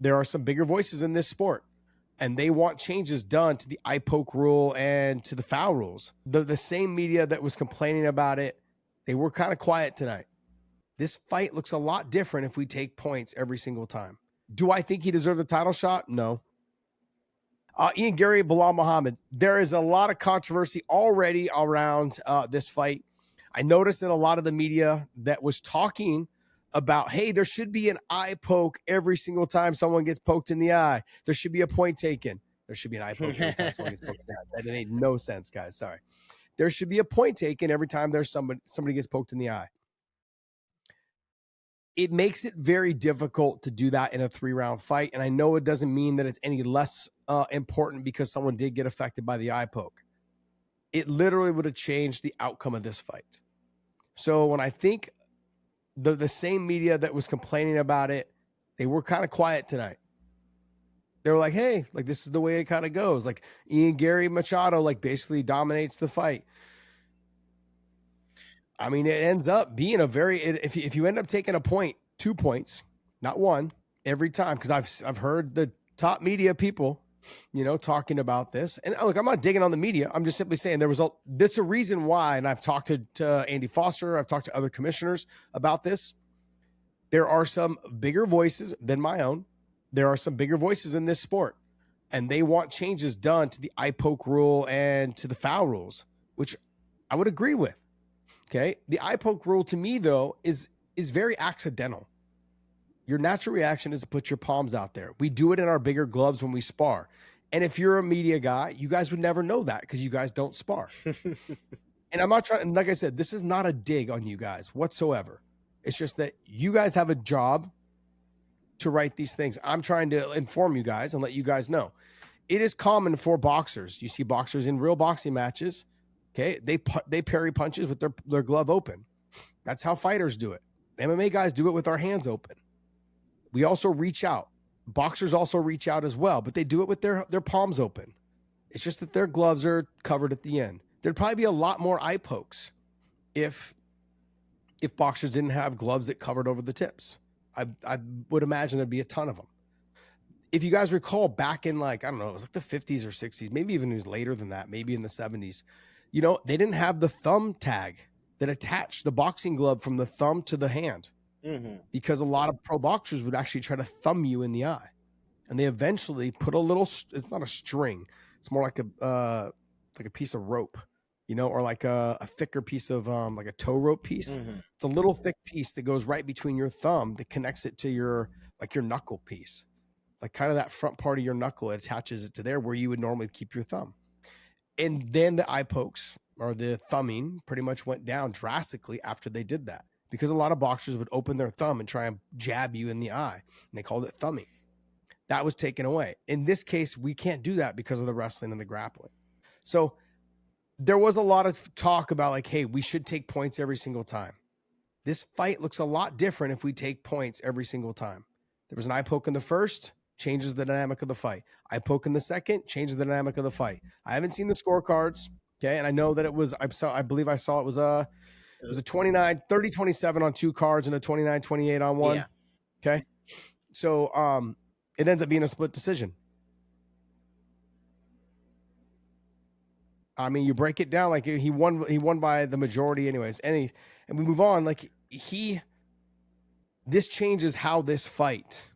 there are some bigger voices in this sport, and they want changes done to the eye poke rule and to the foul rules. The same media that was complaining about it, they were kind of quiet tonight. This fight looks a lot different if we take points every single time. Do I think he deserved the title shot? No. Ian Garry, Bilal Muhammad. There is a lot of controversy already around this fight. I noticed that a lot of the media that was talking about, hey, there should be an eye poke every single time someone gets poked in the eye. There should be a point taken. There should be an eye poke every time someone gets poked in the eye. That made no sense, guys. Sorry. There should be a point taken every time there's somebody gets poked in the eye. It makes it very difficult to do that in a 3-round fight. And I know it doesn't mean that it's any less important because someone did get affected by the eye poke. It literally would have changed the outcome of this fight. So when I think the same media that was complaining about it, they were kind of quiet tonight. They were like, hey, like this is the way it kind of goes. Like Ian Garry Machado, like basically dominates the fight. I mean, it ends up being a very, if you end up taking a point, 2 points, not one, every time, because I've heard the top media people, talking about this. And look, I'm not digging on the media. I'm just simply saying that's a reason why, and I've talked to Andy Foster, I've talked to other commissioners about this. There are some bigger voices than my own. There are some bigger voices in this sport, and they want changes done to the eye poke rule and to the foul rules, which I would agree with. Okay. The eye poke rule to me, though, is very accidental. Your natural reaction is to put your palms out there. We do it in our bigger gloves when we spar. And if you're a media guy, you guys would never know that because you guys don't spar. And I'm not trying, and like I said, this is not a dig on you guys whatsoever. It's just that you guys have a job to write these things. I'm trying to inform you guys and let you guys know. It is common for boxers. You see boxers in real boxing matches. Okay, they parry punches with their glove open. That's how fighters do it. MMA guys do it with our hands open. We also reach out. Boxers also reach out as well, but they do it with their palms open. It's just that their gloves are covered at the end. There'd probably be a lot more eye pokes if boxers didn't have gloves that covered over the tips. I would imagine there'd be a ton of them. If you guys recall back in it was like the 50s or 60s, maybe even it was later than that, maybe in the 70s, they didn't have the thumb tag that attached the boxing glove from the thumb to the hand, because a lot of pro boxers would actually try to thumb you in the eye. And they eventually put a little, it's not a string. It's more like a piece of rope, or like a thicker piece of like a tow rope piece. It's a little thick piece that goes right between your thumb that connects it to your knuckle piece, like kind of that front part of your knuckle. It attaches it to there where you would normally keep your thumb. And then the eye pokes or the thumbing pretty much went down drastically after they did that, because a lot of boxers would open their thumb and try and jab you in the eye, and they called it thumbing. That was taken away. In this case, we can't do that because of the wrestling and the grappling. So there was a lot of talk about hey, we should take points every single time. This fight looks a lot different if we take points every single time. There was an eye poke in the first, changes the dynamic of the fight. Eye poke in the second, changes the dynamic of the fight. I haven't seen the scorecards, okay? And I know that it was, I believe I saw it was a 30-27 on 2 cards and a 29-28 on 1. Yeah. Okay. So it ends up being a split decision. I mean, you break it down, he won by the majority anyways. And we move on, this changes how this fight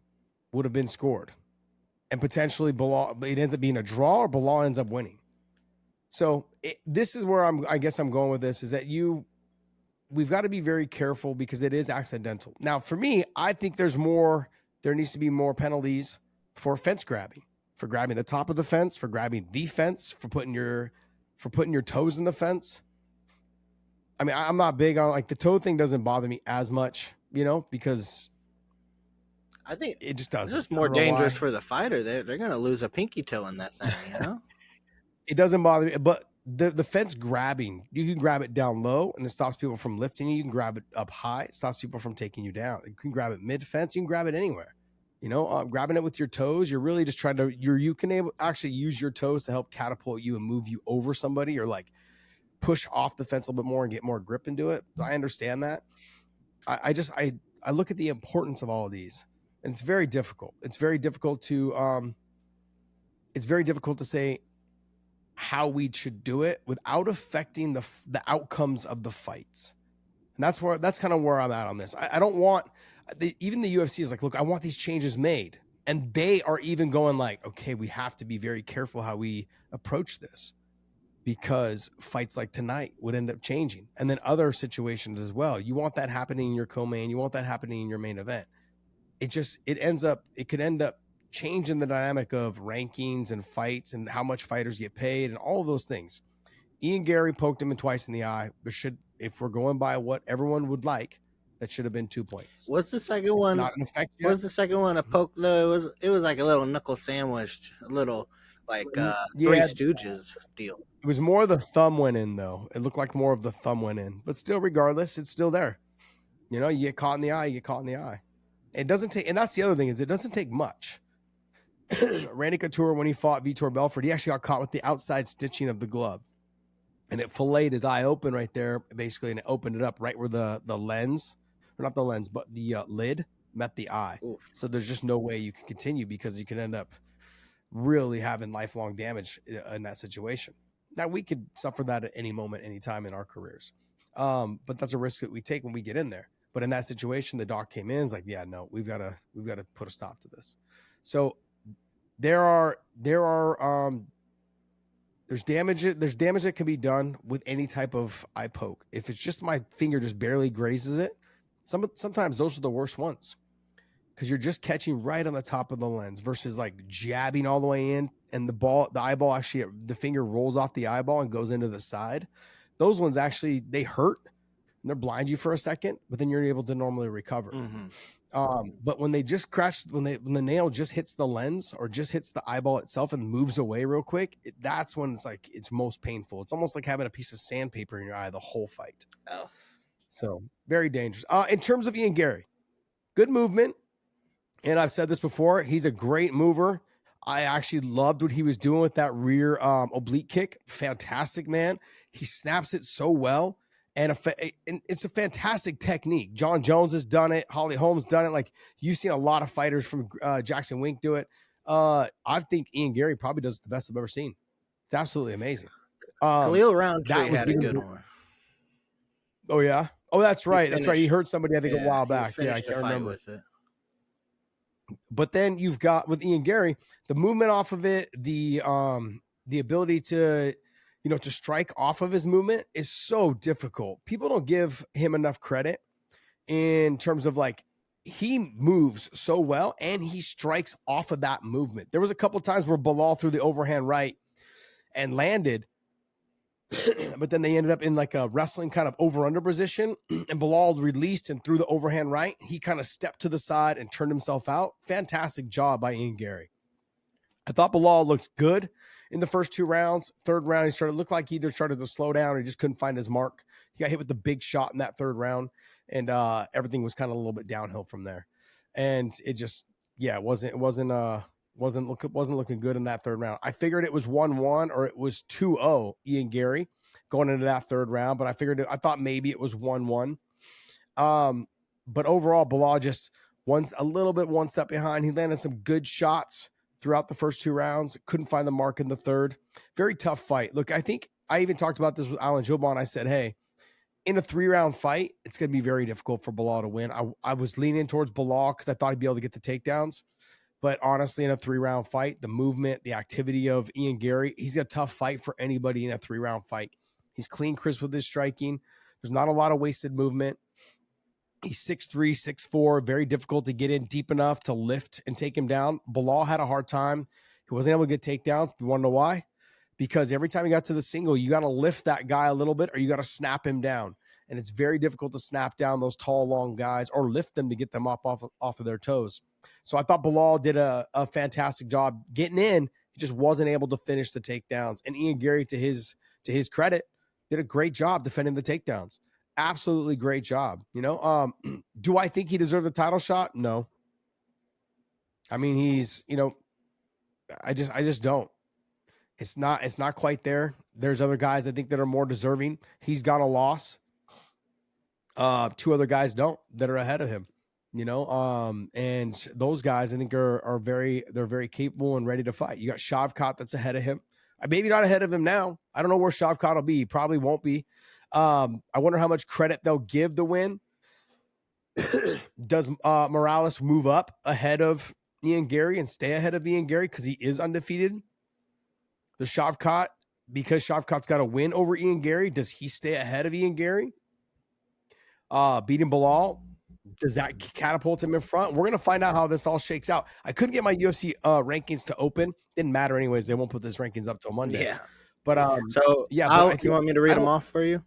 would have been scored, and potentially it ends up being a draw, or Bilal ends up winning. So this is where I guess I'm going with this, is that we've got to be very careful because it is accidental. Now, for me, I think there needs to be more penalties for fence grabbing, for grabbing the top of the fence, for grabbing the fence, for putting your toes in the fence. I mean, I'm not big on the toe thing. Doesn't bother me as much, because I think it just doesn't. It's just more dangerous for the fighter. They're going to lose a pinky toe in that thing, It doesn't bother me, but the fence grabbing, you can grab it down low and it stops people from lifting you. You can grab it up high. It stops people from taking you down. You can grab it mid fence. You can grab it anywhere. Grabbing it with your toes, you're really just trying to, you can actually use your toes to help catapult you and move you over somebody, or push off the fence a little bit more and get more grip into it. I understand that. I look at the importance of all of these. And it's very difficult. It's very difficult to say how we should do it without affecting the outcomes of the fights. And that's kind of where I'm at on this. I don't want even the UFC is like, look, I want these changes made. And they are even going like, okay, we have to be very careful how we approach this, because fights like tonight would end up changing. And then other situations as well. You want that happening in your co-main, you want that happening in your main event. It could end up changing the dynamic of rankings and fights and how much fighters get paid and all of those things. Ian Garry poked him twice in the eye, but if we're going by what everyone would like, that should have been 2 points. What's the second one? Not in effect yet. What's the second one? A poke though. It was like a little knuckle sandwich, a little like Three Stooges deal. It was more the thumb went in though. It looked like more of the thumb went in, but still, regardless, it's still there. You know, you get caught in the eye, you get caught in the eye. It doesn't take, and that's the other thing, is it doesn't take much. Randy Couture, when he fought Vitor Belfort, he actually got caught with the outside stitching of the glove. And it filleted his eye open right there, basically, and it opened it up right where the lens, or not the lens, but the lid met the eye. Oof. So there's just no way you can continue, because you can end up really having lifelong damage in that situation. Now, we could suffer that at any moment, any time in our careers. But that's a risk that we take when we get in there. But in that situation, the doc came in, is like, yeah, no, we've got to put a stop to this. So there's damage that can be done with any type of eye poke. If it's just my finger just barely grazes it, sometimes those are the worst ones, because you're just catching right on the top of the lens versus like jabbing all the way in, and the eyeball actually, the finger rolls off the eyeball and goes into the side. Those ones actually, they hurt and they're blind you for a second, but then you're able to normally recover. Mm-hmm. But when they just crash, when the nail just hits the lens or just hits the eyeball itself and moves away real quick, that's when it's most painful. It's almost like having a piece of sandpaper in your eye the whole fight. Oh. So very dangerous. In terms of Ian Garry, good movement. And I've said this before, he's a great mover. I actually loved what he was doing with that rear oblique kick. Fantastic, man. He snaps it so well. And it's a fantastic technique. John Jones has done it. Holly Holmes done it. Like, you've seen a lot of fighters from Jackson Wink do it. I think Ian Garry probably does it the best I've ever seen. It's absolutely amazing. Khalil Roundtree had a good one. Oh, yeah? Oh, that's right. That's right. He hurt somebody, I think, a while back. Yeah, I can't remember. With it. But then you've got, with Ian Garry, the movement off of it, the ability to strike off of his movement is so difficult. People don't give him enough credit in terms of, like, he moves so well and he strikes off of that movement. There was a couple times where Bilal threw the overhand right and landed, but then they ended up in like a wrestling kind of over-under position, and Bilal released and threw the overhand right. He kind of stepped to the side and turned himself out. Fantastic job by Ian Garry. I thought Bilal looked good in the first 2 rounds. Third round, looked like he either started to slow down or he just couldn't find his mark. He got hit with the big shot in that 3rd round, and everything was kind of a little bit downhill from there. And it just, it wasn't looking good in that 3rd round. I figured it was 1-1 or it was 2-0 Ian Garry going into that 3rd round, but I thought maybe it was 1-1. But overall, Bilal just one step behind. He landed some good shots throughout the first 2 rounds. Couldn't find the mark in the 3rd. Very tough fight. Look, I think I even talked about this with Alan Gilbon. I said, hey, in a 3-round fight, it's going to be very difficult for Bilal to win. I was leaning towards Bilal because I thought he'd be able to get the takedowns. But honestly, in a 3-round fight, the movement, the activity of Ian Garry, he's a tough fight for anybody in a 3-round fight. He's clean, crisp with his striking. There's not a lot of wasted movement. He's 6'3", 6'4", very difficult to get in deep enough to lift and take him down. Bilal had a hard time. He wasn't able to get takedowns. You want to know why? Because every time he got to the single, you got to lift that guy a little bit or you got to snap him down. And it's very difficult to snap down those tall, long guys or lift them to get them off of their toes. So I thought Bilal did a fantastic job getting in. He just wasn't able to finish the takedowns. And Ian Garry, to his credit, did a great job defending the takedowns. Absolutely great job. Do I think he deserved the title shot? No. I mean, he's, I just don't. It's not quite there. There's other guys I think that are more deserving. He's got a loss. 2 other guys don't that are ahead of him. And those guys I think are very capable and ready to fight. You got Shavkat that's ahead of him. Maybe not ahead of him now. I don't know where Shavkat will be. He probably won't be. I wonder how much credit they'll give the win. Does Morales move up ahead of Ian Garry and stay ahead of Ian Garry because he is undefeated? The Shavkat, because Shavkat's got a win over Ian Garry, does he stay ahead of Ian Garry? Beating Bilal, does that catapult him in front? We're going to find out how this all shakes out. I couldn't get my UFC rankings to open. Didn't matter anyways. They won't put this rankings up till Monday. Yeah. But you want me to read them off for you?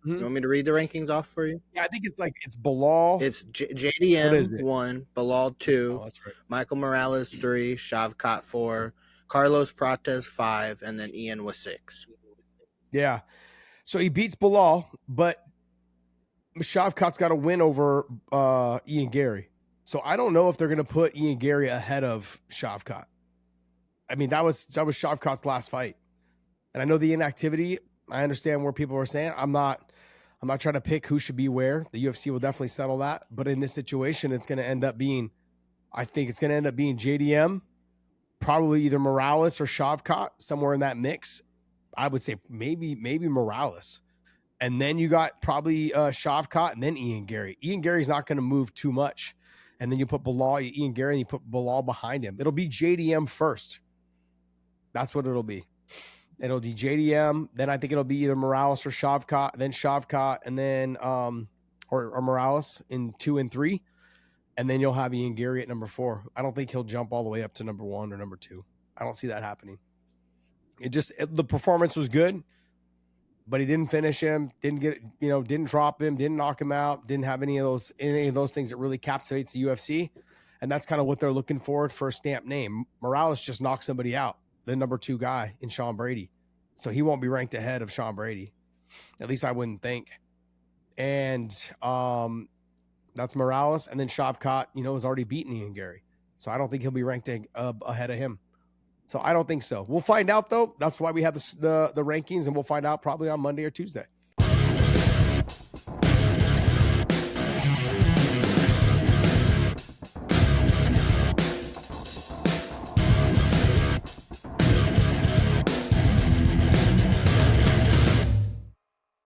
You want me to read the rankings off for you? Yeah, I think it's Bilal. It's JDM 1, Bilal 2, that's right. Michael Morales 3, Shavkat 4, Carlos Prates 5, and then Ian was 6. Yeah. So he beats Bilal, but Shavkat's got a win over Ian Garry. So I don't know if they're going to put Ian Garry ahead of Shavkat. I mean, that was Shavkat's last fight. And I know the inactivity. I understand where people are saying. I'm not trying to pick who should be where. The UFC will definitely settle that. But in this situation, it's going to end up being, I think it's going to end up being JDM, probably either Morales or Shavkat, somewhere in that mix. I would say maybe Morales. And then you got probably Shavkat and then Ian Garry. Ian Garry's not going to move too much. And then you put Ian Garry, and you put Bilal behind him. It'll be JDM first. That's what it'll be. It'll be JDM. Then I think it'll be either Morales or Shavkat, then Shavkat, and then or Morales in 2 and 3. And then you'll have Ian Garry at number 4. I don't think he'll jump all the way up to number 1 or number 2. I don't see that happening. The performance was good, but he didn't finish him, didn't drop him, didn't knock him out, didn't have any of those things that really captivates the UFC. And that's kind of what they're looking for a stamp name. Morales just knocked somebody out, the number 2 guy in Sean Brady. So he won't be ranked ahead of Sean Brady. At least I wouldn't think. And that's Morales. And then Shavkat, has already beaten Ian Garry. So I don't think he'll be ranked ahead of him. So I don't think so. We'll find out, though. That's why we have the rankings, and we'll find out probably on Monday or Tuesday.